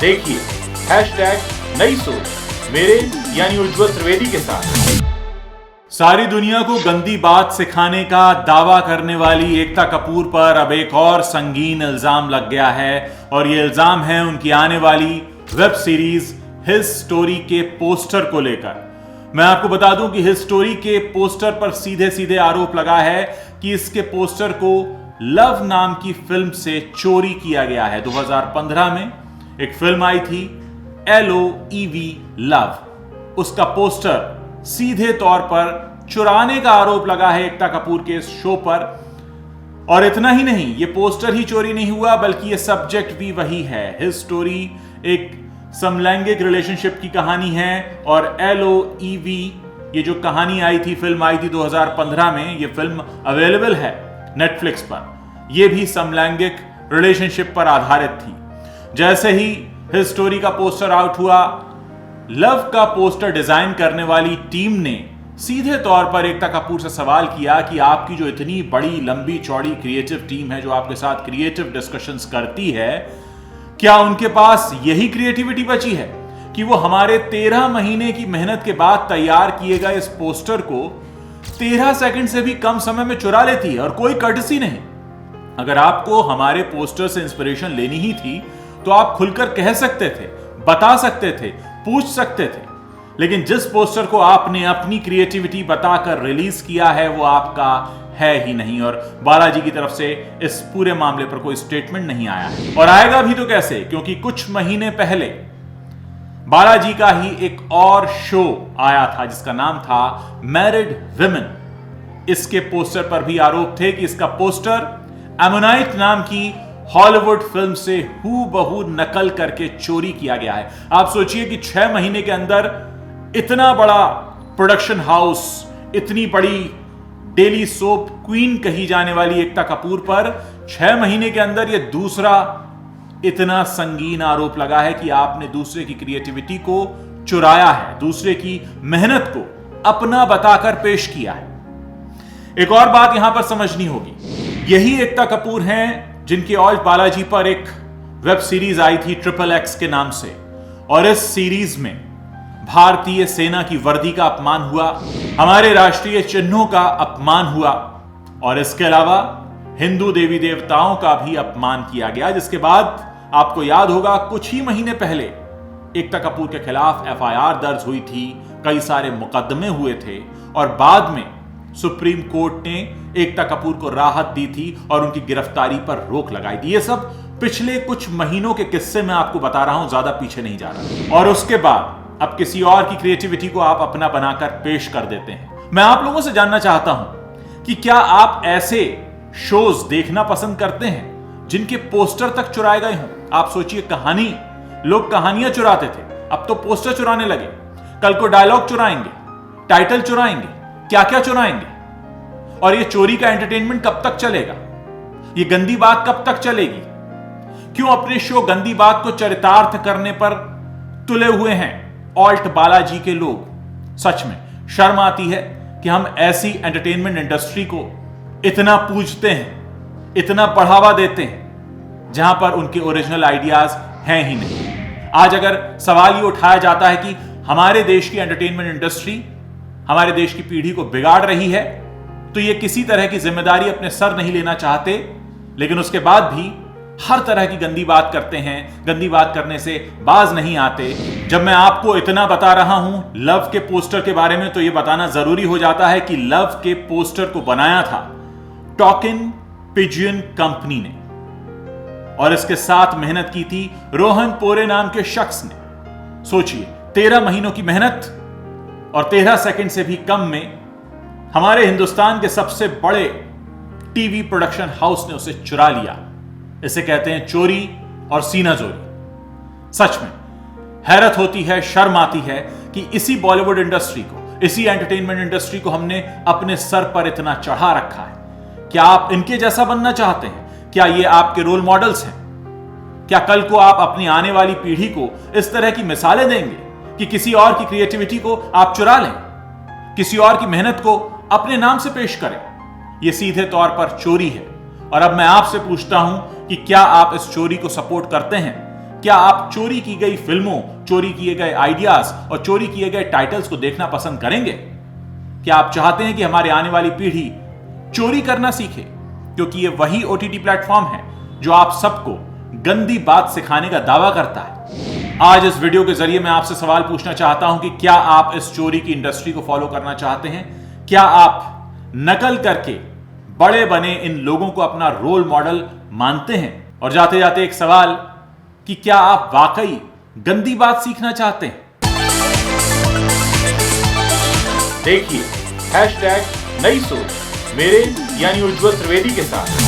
देखिए #नई सोच मेरे यानी उज्जवल त्रिवेदी के साथ। सारी दुनिया को गंदी बात सिखाने का दावा करने वाली एकता कपूर पर अब एक और संगीन इल्जाम लग गया है और यह इल्जाम है उनकी आने वाली वेब सीरीज हिज स्टोरी के पोस्टर को लेकर। मैं आपको बता दूं कि हिज स्टोरी के पोस्टर पर सीधे सीधे आरोप लगा है कि इसके पोस्टर को लव नाम की फिल्म से चोरी किया गया है। 2015 में एक फिल्म आई थी LOVE लव, उसका पोस्टर सीधे तौर पर चुराने का आरोप लगा है एकता कपूर के इस शो पर। और इतना ही नहीं, यह पोस्टर ही चोरी नहीं हुआ बल्कि यह सब्जेक्ट भी वही है। हिज स्टोरी एक समलैंगिक रिलेशनशिप की कहानी है और LOVE ये जो कहानी आई थी, फिल्म आई थी 2015 में, यह फिल्म अवेलेबल है नेटफ्लिक्स पर। यह भी समलैंगिक रिलेशनशिप पर आधारित थी। जैसे ही हिज स्टोरी का पोस्टर आउट हुआ, लव का पोस्टर डिजाइन करने वाली टीम ने सीधे तौर पर एकता कपूर से सवाल किया कि आपकी जो इतनी बड़ी लंबी चौड़ी क्रिएटिव टीम है जो आपके साथ क्रिएटिव डिस्कशंस करती है, क्या उनके पास यही क्रिएटिविटी बची है कि वो हमारे 13 महीने की मेहनत के बाद तैयार किए गए इस पोस्टर को 13 सेकंड से भी कम समय में चुरा लेती है और कोई कर्टसी नहीं। अगर आपको हमारे पोस्टर से इंस्पिरेशन लेनी ही थी तो आप खुलकर कह सकते थे, बता सकते थे, पूछ सकते थे। लेकिन जिस पोस्टर को आपने अपनी क्रिएटिविटी बताकर रिलीज किया है वो आपका है ही नहीं और बालाजी की तरफ से इस पूरे मामले पर कोई स्टेटमेंट नहीं आया है और आएगा भी तो कैसे, क्योंकि कुछ महीने पहले बालाजी का ही एक और शो आया था जिसका नाम था मैरिड विमेन। इसके पोस्टर पर भी आरोप थे कि इसका पोस्टर एमोनाइट नाम की हॉलीवुड फिल्म से हूबहू नकल करके चोरी किया गया है। आप सोचिए कि 6 महीने के अंदर इतना बड़ा प्रोडक्शन हाउस, इतनी बड़ी डेली सोप क्वीन कही जाने वाली एकता कपूर पर 6 महीने के अंदर यह दूसरा इतना संगीन आरोप लगा है कि आपने दूसरे की क्रिएटिविटी को चुराया है, दूसरे की मेहनत को अपना बताकर पेश किया है। एक और बात यहां पर समझनी होगी, यही एकता कपूर हैं जिनके और बालाजी पर एक वेब सीरीज आई थी XXX के नाम से और इस सीरीज में भारतीय सेना की वर्दी का अपमान हुआ, हमारे राष्ट्रीय चिन्हों का अपमान हुआ और इसके अलावा हिंदू देवी देवताओं का भी अपमान किया गया। जिसके बाद आपको याद होगा कुछ ही महीने पहले एकता कपूर के खिलाफ FIR दर्ज हुई थी, कई सारे मुकदमे हुए थे और बाद में सुप्रीम कोर्ट ने एकता कपूर को राहत दी थी और उनकी गिरफ्तारी पर रोक लगाई थी। ये सब पिछले कुछ महीनों के किस्से मैं आपको बता रहा हूं, ज्यादा पीछे नहीं जा रहा। और उसके बाद अब किसी और की क्रिएटिविटी को आप अपना बनाकर पेश कर देते हैं। मैं आप लोगों से जानना चाहता हूं कि क्या आप ऐसे शोज देखना पसंद करते हैं जिनके पोस्टर तक चुराए गए हों? आप सोचिए, कहानी, लोग कहानियां चुराते थे, अब तो पोस्टर चुराने लगे। कल को डायलॉग चुराएंगे, टाइटल चुराएंगे, क्या क्या चुराएंगे। और ये चोरी का एंटरटेनमेंट कब तक चलेगा? ये गंदी बात कब तक चलेगी? क्यों अपने शो गंदी बात को चरितार्थ करने पर तुले हुए हैं ऑल्ट बालाजी के लोग? सच में शर्म आती है कि हम ऐसी एंटरटेनमेंट इंडस्ट्री को इतना पूजते हैं, इतना बढ़ावा देते हैं जहां पर उनके ओरिजिनल आइडियाज हैं ही नहीं। आज अगर सवाल ये उठाया जाता है कि हमारे देश की एंटरटेनमेंट इंडस्ट्री हमारे देश की पीढ़ी को बिगाड़ रही है, तो ये किसी तरह की जिम्मेदारी अपने सर नहीं लेना चाहते, लेकिन उसके बाद भी हर तरह की गंदी बात करते हैं, गंदी बात करने से बाज नहीं आते। जब मैं आपको इतना बता रहा हूं लव के पोस्टर के बारे में, तो यह बताना जरूरी हो जाता है कि लव के पोस्टर को बनाया था टॉकिन पिजियन कंपनी ने और इसके साथ मेहनत की थी रोहन पोरे नाम के शख्स ने। सोचिए, 13 महीनों की मेहनत और 13 सेकंड से भी कम में हमारे हिंदुस्तान के सबसे बड़े टीवी प्रोडक्शन हाउस ने उसे चुरा लिया। इसे कहते हैं चोरी और सीनाजोरी। सच में हैरत होती है, शर्म आती है कि इसी बॉलीवुड इंडस्ट्री को, इसी एंटरटेनमेंट इंडस्ट्री को हमने अपने सर पर इतना चढ़ा रखा है। क्या आप इनके जैसा बनना चाहते हैं? क्या ये आपके रोल मॉडल्स हैं? क्या कल को आप अपनी आने वाली पीढ़ी को इस तरह की मिसालें देंगे कि किसी और की क्रिएटिविटी को आप चुरा लें, किसी और की मेहनत को अपने नाम से पेश करें? यह सीधे तौर पर चोरी है। और अब मैं आपसे पूछता हूं कि क्या आप इस चोरी को सपोर्ट करते हैं? क्या आप चोरी की गई फिल्मों, चोरी किए गए आइडियाज और चोरी किए गए टाइटल्स को देखना पसंद करेंगे? क्या आप चाहते हैं कि हमारी आने वाली पीढ़ी चोरी करना सीखे? क्योंकि ये वही ओटीटी प्लेटफॉर्म है जो आप सबको गंदी बात सिखाने का दावा करता है। आज इस वीडियो के जरिए मैं आपसे सवाल पूछना चाहता हूं कि क्या आप इस चोरी की इंडस्ट्री को फॉलो करना चाहते हैं? क्या आप नकल करके बड़े बने इन लोगों को अपना रोल मॉडल मानते हैं? और जाते जाते एक सवाल कि क्या आप वाकई गंदी बात सीखना चाहते हैं? देखिए #नई सोच मेरे यानी उज्जवल त्रिवेदी के साथ।